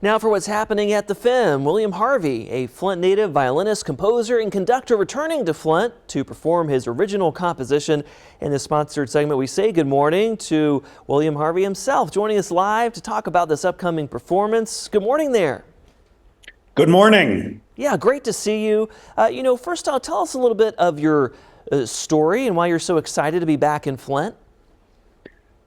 Now for what's happening at the FIM, William Harvey, a Flint native violinist, composer, and conductor returning to Flint to perform his original composition. In this sponsored segment, we say good morning to William Harvey himself, joining us live to talk about this upcoming performance. Good morning there. Good morning. Yeah, great to see you. First off, tell us a little bit of your story and why you're so excited to be back in Flint.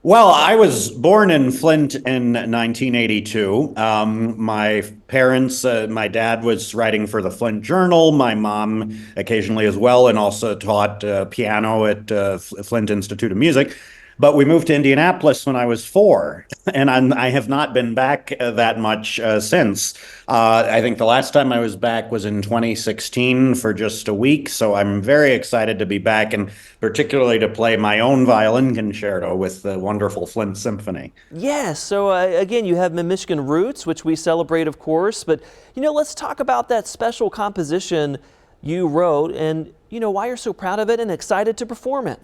Well, I was born in Flint in 1982. My parents, my dad was writing for the Flint Journal, my mom occasionally as well, and also taught piano at Flint Institute of Music. But we moved to Indianapolis when I was 4, and I have not been back that much since. I think the last time I was back was in 2016 for just a week, so I'm very excited to be back, and particularly to play my own violin concerto with the wonderful Flint Symphony. Yes, so again, you have Michigan roots, which we celebrate, of course, but let's talk about that special composition you wrote and why you're so proud of it and excited to perform it.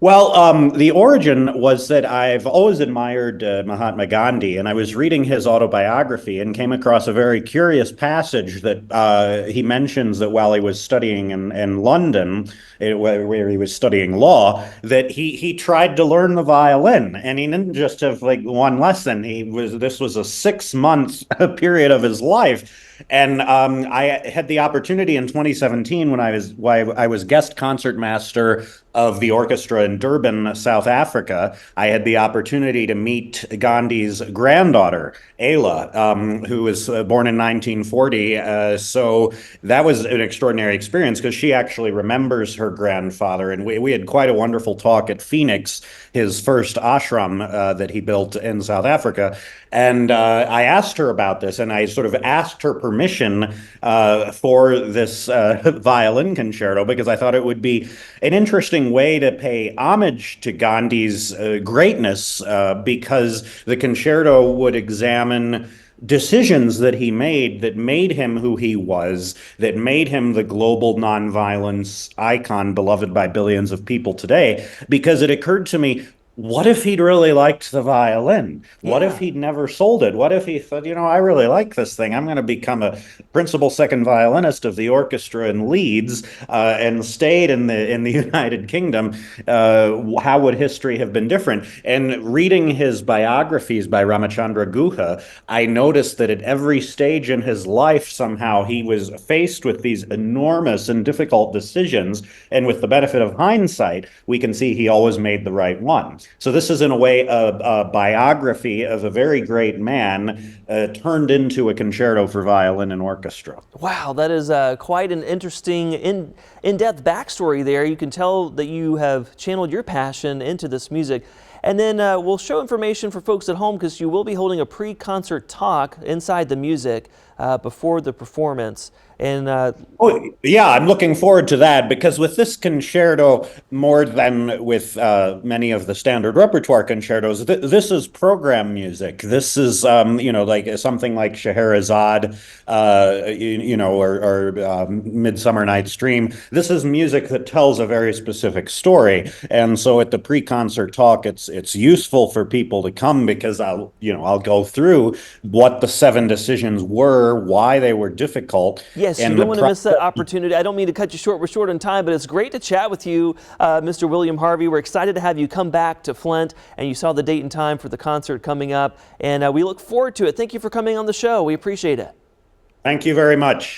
Well, the origin was that I've always admired Mahatma Gandhi, and I was reading his autobiography and came across a very curious passage that he mentions that while he was studying in London, where he was studying law, that he tried to learn the violin, and he didn't just have like one lesson. This was a 6-month period of his life. And I had the opportunity in 2017 when I was guest concertmaster of the orchestra in Durban, South Africa. I had the opportunity to meet Gandhi's granddaughter, Ayla, who was born in 1940. So that was an extraordinary experience because she actually remembers her grandfather. And we had quite a wonderful talk at Phoenix, his first ashram that he built in South Africa. And I asked her about this, and I sort of asked her permission for this violin concerto because I thought it would be an interesting way to pay homage to Gandhi's greatness because the concerto would examine decisions that he made that made him who he was, that made him the global nonviolence icon beloved by billions of people today, because it occurred to me, what if he'd really liked the violin? What if he'd never sold it? What if he thought, I really like this thing. I'm going to become a principal second violinist of the orchestra in Leeds and stayed in the United Kingdom. How would history have been different? And reading his biographies by Ramachandra Guha, I noticed that at every stage in his life, somehow he was faced with these enormous and difficult decisions. And with the benefit of hindsight, we can see he always made the right one. So this is, in a way, a biography of a very great man turned into a concerto for violin and orchestra. Wow, that is quite an interesting, in-depth backstory there. You can tell that you have channeled your passion into this music. And then we'll show information for folks at home because you will be holding a pre-concert talk inside the music before the performance. And oh, yeah, I'm looking forward to that because with this concerto, more than with many of the standard repertoire concertos, this is program music. This is, like something like Scheherazade, or Midsummer Night's Dream. This is music that tells a very specific story. And so at the pre-concert talk, it's useful for people to come because I'll go through what the 7 decisions were, why they were difficult. Yes, you don't want to miss that opportunity. I don't mean to cut you short. We're short on time, but it's great to chat with you, Mr. William Harvey. We're excited to have you come back to Flint, and you saw the date and time for the concert coming up, and we look forward to it. Thank you for coming on the show. We appreciate it. Thank you very much.